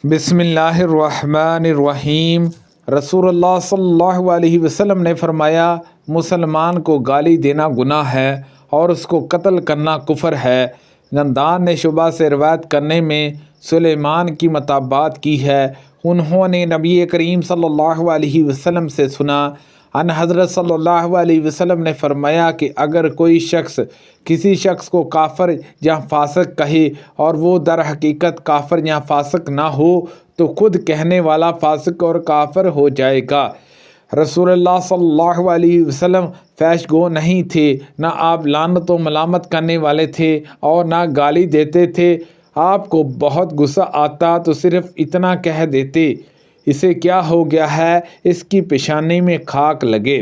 بسم اللہ الرحمن الرحیم۔ رسول اللہ صلی اللہ علیہ وسلم نے فرمایا، مسلمان کو گالی دینا گناہ ہے اور اس کو قتل کرنا کفر ہے۔ گندان نے شعبہ سے روایت کرنے میں سلیمان کی مطابات کی ہے۔ انہوں نے نبی کریم صلی اللہ علیہ وسلم سے سنا، ان حضرت صلی اللہ علیہ وسلم نے فرمایا کہ اگر کوئی شخص کسی شخص کو کافر یا فاسق کہے اور وہ در حقیقت کافر یا فاسق نہ ہو تو خود کہنے والا فاسق اور کافر ہو جائے گا۔ رسول اللہ صلی اللہ علیہ وسلم فحش گو نہیں تھے، نہ آپ لعنت و ملامت کرنے والے تھے اور نہ گالی دیتے تھے۔ آپ کو بہت غصہ آتا تو صرف اتنا کہہ دیتے، اسے کیا ہو گیا ہے، اس کی پیشانی میں خاک لگے۔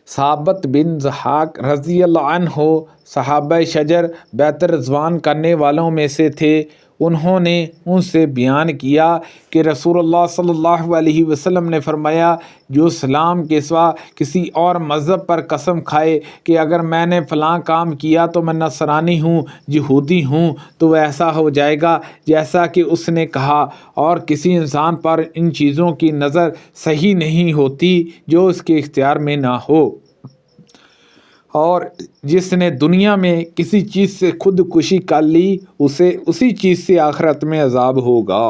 ثابت بن ضحاک رضی اللہ عنہ صحابہ شجر بیعت رضوان کرنے والوں میں سے تھے۔ انہوں نے ان سے بیان کیا کہ رسول اللہ صلی اللہ علیہ وسلم نے فرمایا، جو اسلام کے سوا کسی اور مذہب پر قسم کھائے کہ اگر میں نے فلاں کام کیا تو میں نصرانی ہوں، یہودی ہوں، تو ایسا ہو جائے گا جیسا کہ اس نے کہا۔ اور کسی انسان پر ان چیزوں کی نظر صحیح نہیں ہوتی جو اس کے اختیار میں نہ ہو، اور جس نے دنیا میں کسی چیز سے خود کشی کر لی اسے اسی چیز سے آخرت میں عذاب ہوگا،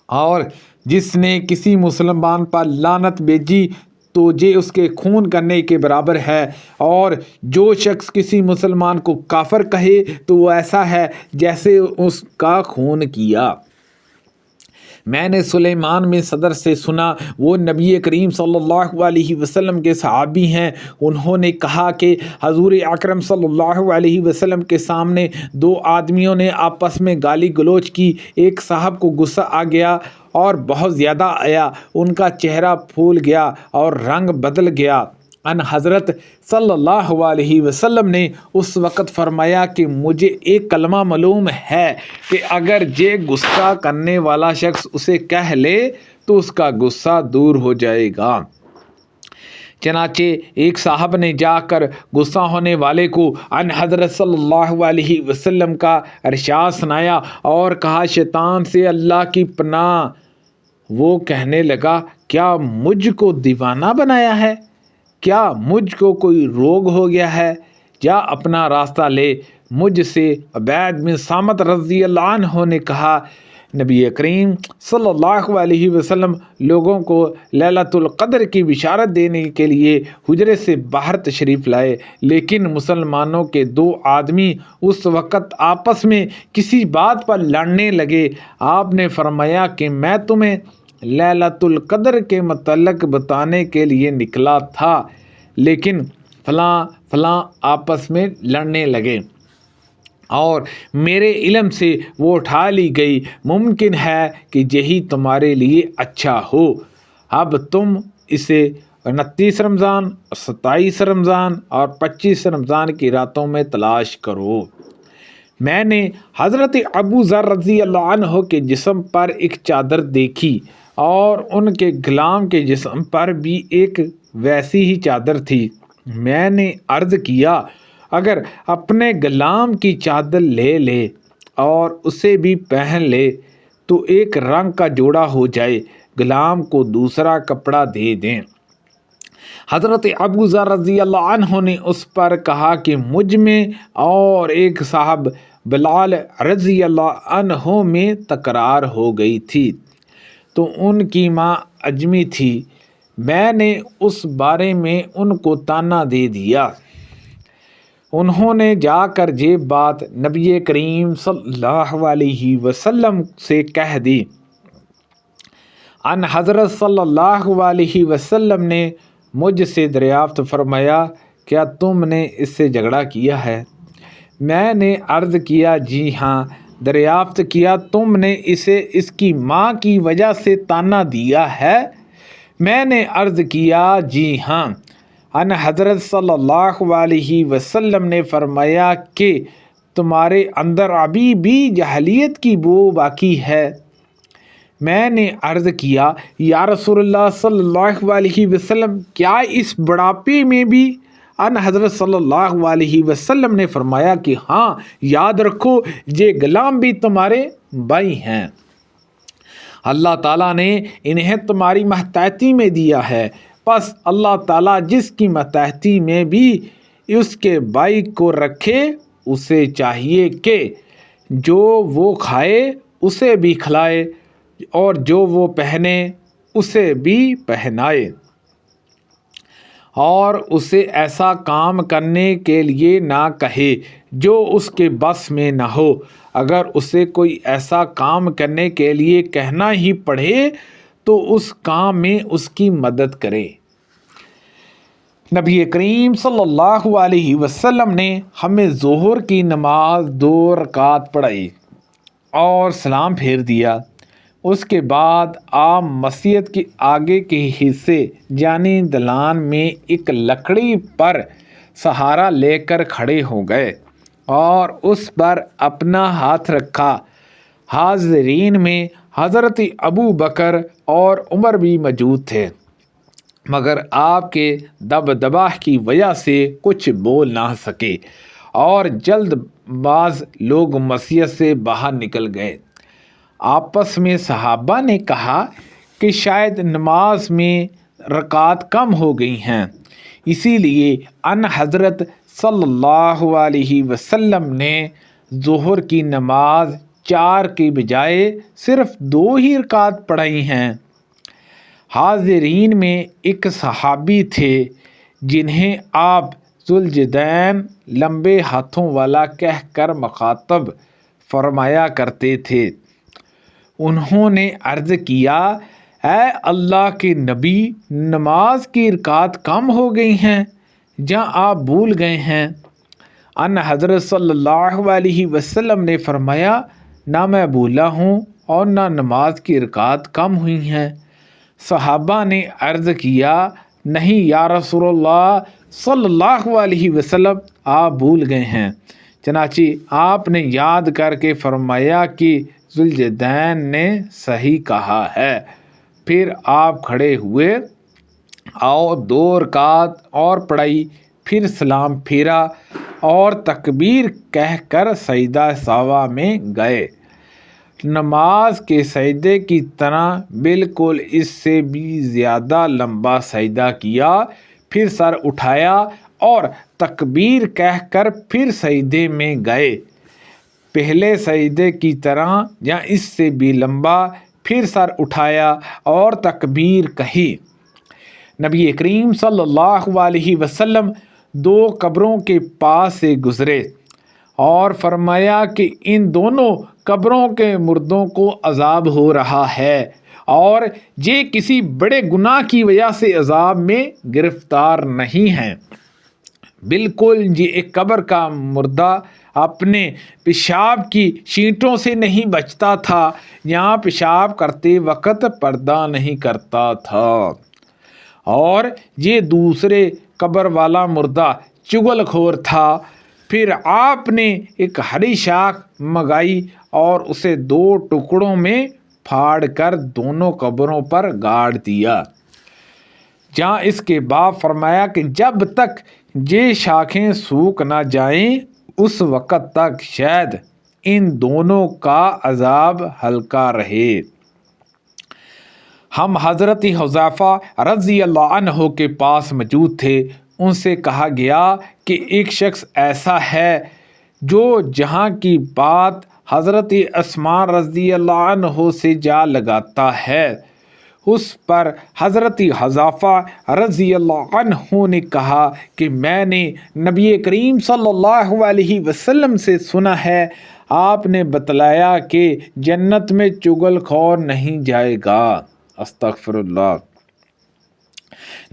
اور جس نے کسی مسلمان پر لعنت بھیجی تو یہ اس کے خون کرنے کے برابر ہے، اور جو شخص کسی مسلمان کو کافر کہے تو وہ ایسا ہے جیسے اس کا خون کیا۔ میں نے سلیمان بن صدر سے سنا، وہ نبی کریم صلی اللہ علیہ وسلم کے صحابی ہیں۔ انہوں نے کہا کہ حضور اکرم صلی اللہ علیہ وسلم کے سامنے دو آدمیوں نے آپس میں گالی گلوچ کی۔ ایک صاحب کو غصہ آ گیا اور بہت زیادہ آیا، ان کا چہرہ پھول گیا اور رنگ بدل گیا۔ ان حضرت صلی اللہ علیہ وسلم نے اس وقت فرمایا کہ مجھے ایک کلمہ معلوم ہے کہ اگر یہ غصہ کرنے والا شخص اسے کہہ لے تو اس کا غصہ دور ہو جائے گا۔ چنانچہ ایک صاحب نے جا کر غصہ ہونے والے کو ان حضرت صلی اللہ علیہ وسلم کا ارشاد سنایا اور کہا، شیطان سے اللہ کی پناہ۔ وہ کہنے لگا، کیا مجھ کو دیوانہ بنایا ہے؟ کیا مجھ کو کوئی روگ ہو گیا ہے؟ جا اپنا راستہ لے۔ مجھ سے عبید بن صامت رضی اللہ عنہ نے کہا، نبی کریم صلی اللہ علیہ وسلم لوگوں کو لیلۃ القدر کی بشارت دینے کے لیے حجرے سے باہر تشریف لائے، لیکن مسلمانوں کے دو آدمی اس وقت آپس میں کسی بات پر لڑنے لگے۔ آپ نے فرمایا کہ میں تمہیں لیلۃ القدر کے متعلق بتانے کے لیے نکلا تھا، لیکن فلاں فلاں آپس میں لڑنے لگے اور میرے علم سے وہ اٹھا لی گئی۔ ممکن ہے کہ یہی تمہارے لیے اچھا ہو۔ اب تم اسے 29 رمضان، 27 رمضان اور 25 رمضان کی راتوں میں تلاش کرو۔ میں نے حضرت ابو ذر رضی اللہ عنہ کے جسم پر ایک چادر دیکھی اور ان کے غلام کے جسم پر بھی ایک ویسی ہی چادر تھی۔ میں نے عرض کیا، اگر اپنے غلام کی چادر لے لے اور اسے بھی پہن لے تو ایک رنگ کا جوڑا ہو جائے، غلام کو دوسرا کپڑا دے دیں۔ حضرت ابو ذر رضی اللہ عنہ نے اس پر کہا کہ مجھ میں اور ایک صاحب بلال رضی اللہ عنہ میں تکرار ہو گئی تھی، تو ان کی ماں اجمی تھی۔ میں نے اس بارے میں ان کو طعنہ دے دیا۔ انہوں نے جا کر یہ بات نبی کریم صلی اللہ علیہ وسلم سے کہہ دی۔ ان حضرت صلی اللہ علیہ وسلم نے مجھ سے دریافت فرمایا، کیا تم نے اس سے جھگڑا کیا ہے؟ میں نے عرض کیا، جی ہاں۔ دریافت کیا، تم نے اسے اس کی ماں کی وجہ سے طعنہ دیا ہے؟ میں نے عرض کیا، جی ہاں۔ ان حضرت صلی اللہ علیہ وسلم نے فرمایا کہ تمہارے اندر ابھی بھی جاہلیت کی بو باقی ہے۔ میں نے عرض کیا، یا رسول اللہ صلی اللہ علیہ وسلم، کیا اس بڑھاپے میں بھی ان حضرت صلی اللہ علیہ وسلم نے فرمایا کہ ہاں یاد رکھو یہ غلام بھی تمہارے بھائی ہیں، اللہ تعالیٰ نے انہیں تمہاری محتاطی میں دیا ہے، بس اللہ تعالیٰ جس کی ماتحتی میں بھی اس کے بھائی کو رکھے اسے چاہیے کہ جو وہ کھائے اسے بھی کھلائے اور جو وہ پہنے اسے بھی پہنائے، اور اسے ایسا کام کرنے کے لیے نہ کہے جو اس کے بس میں نہ ہو، اگر اسے کوئی ایسا کام کرنے کے لیے کہنا ہی پڑے تو اس کام میں اس کی مدد کرے۔ نبی کریم صلی اللہ علیہ وسلم نے ہمیں ظہر کی نماز 2 رکعت پڑھائی اور سلام پھیر دیا۔ اس کے بعد آپ مسجد کے آگے کے حصے یعنی دلان میں ایک لکڑی پر سہارا لے کر کھڑے ہو گئے اور اس پر اپنا ہاتھ رکھا۔ حاضرین میں حضرت ابو بکر اور عمر بھی موجود تھے، مگر آپ کے دبدبہ کی وجہ سے کچھ بول نہ سکے اور جلد باز لوگ مسجد سے باہر نکل گئے۔ آپس میں صحابہ نے کہا کہ شاید نماز میں رکعت کم ہو گئی ہیں، اسی لیے ان حضرت صلی اللہ علیہ وسلم نے ظہر کی نماز 4 کی بجائے صرف 2 ہی رکعت پڑھائی ہیں۔ حاضرین میں ایک صحابی تھے جنہیں آپ ذوالجدین لمبے ہاتھوں والا کہہ کر مخاطب فرمایا کرتے تھے۔ انہوں نے عرض کیا، اے اللہ کے نبی، نماز کی رکعت کم ہو گئی ہیں یا آپ بھول گئے ہیں؟ ان حضرت صلی اللہ علیہ وسلم نے فرمایا، نہ میں بھولا ہوں اور نہ نماز کی رکعت کم ہوئی ہیں۔ صحابہ نے عرض کیا، نہیں یا رسول اللہ صلی اللہ علیہ وسلم، آپ بھول گئے ہیں۔ چنانچہ آپ نے یاد کر کے فرمایا کہ ذوالجدین نے صحیح کہا ہے۔ پھر آپ کھڑے ہوئے اور 2 رکعت اور پڑھائی، پھر سلام پھیرا اور تکبیر کہہ کر سجدہ سہو میں گئے۔ نماز کے سجدے کی طرح بالکل اس سے بھی زیادہ لمبا سجدہ کیا، پھر سر اٹھایا اور تکبیر کہہ کر پھر سجدے میں گئے۔ پہلے سجدے کی طرح یا اس سے بھی لمبا، پھر سر اٹھایا اور تکبیر کہی۔ نبی کریم صلی اللہ علیہ وسلم 2 قبروں کے پاس سے گزرے اور فرمایا کہ ان دونوں قبروں کے مردوں کو عذاب ہو رہا ہے اور یہ کسی بڑے گناہ کی وجہ سے عذاب میں گرفتار نہیں ہیں۔ بالکل یہ ایک قبر کا مردہ اپنے پیشاب کی چھینٹوں سے نہیں بچتا تھا یا پیشاب کرتے وقت پردہ نہیں کرتا تھا، اور یہ دوسرے قبر والا مردہ چغل خور تھا۔ پھر آپ نے ایک ہری شاخ منگائی اور اسے 2 ٹکڑوں میں پھاڑ کر دونوں قبروں پر گاڑ دیا۔ جہاں اس کے بعد فرمایا کہ جب تک یہ شاخیں سوکھ نہ جائیں اس وقت تک شاید ان دونوں کا عذاب ہلکا رہے۔ ہم حضرت حذیفہ رضی اللہ عنہ کے پاس موجود تھے۔ ان سے کہا گیا کہ ایک شخص ایسا ہے جو جہاں کی بات حضرت اسماء رضی اللہ عنہ سے جا لگاتا ہے۔ اس پر حضرت حذیفہ رضی اللہ عنہ نے کہا کہ میں نے نبی کریم صلی اللہ علیہ وسلم سے سنا ہے، آپ نے بتلایا کہ جنت میں چغل خور نہیں جائے گا۔ استغفر اللہ۔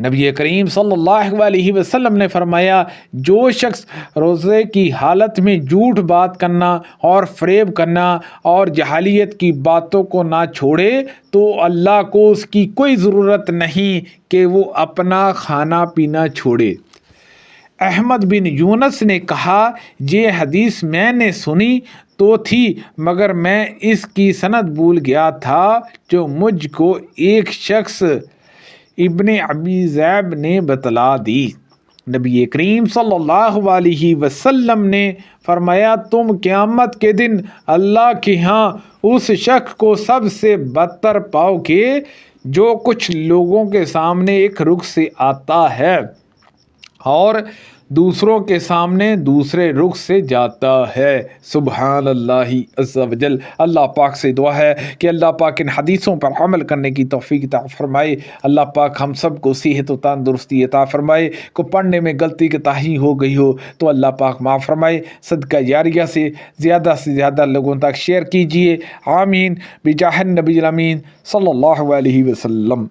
نبی کریم صلی اللہ علیہ وسلم نے فرمایا، جو شخص روزے کی حالت میں جھوٹ بات کرنا اور فریب کرنا اور جہالیت کی باتوں کو نہ چھوڑے تو اللہ کو اس کی کوئی ضرورت نہیں کہ وہ اپنا کھانا پینا چھوڑے۔ احمد بن یونس نے کہا، یہ حدیث میں نے سنی تو تھی مگر میں اس کی سند بھول گیا تھا جو مجھ کو ایک شخص ابن ابی ذئب نے بتلا دی۔ نبی کریم صلی اللہ علیہ وسلم نے فرمایا تم قیامت کے دن اللہ کے ہاں اس شخص کو سب سے بدتر پاؤ گے جو کچھ لوگوں کے سامنے ایک رخ سے آتا ہے اور دوسروں کے سامنے دوسرے رخ سے جاتا ہے۔ سبحان اللہ عز و جل۔ اللہ پاک سے دعا ہے کہ اللہ پاک ان حدیثوں پر عمل کرنے کی توفیق عطا فرمائے۔ اللہ پاک ہم سب کو صحت و تندرستی عطا فرمائے۔ کو پڑھنے میں غلطی کوتاہی ہو گئی ہو تو اللہ پاک معاف فرمائے۔ صدقہ جاریہ سے زیادہ لوگوں تک شیئر کیجیے۔ آمین بجاہ النبی الامین صلی اللہ علیہ وسلم۔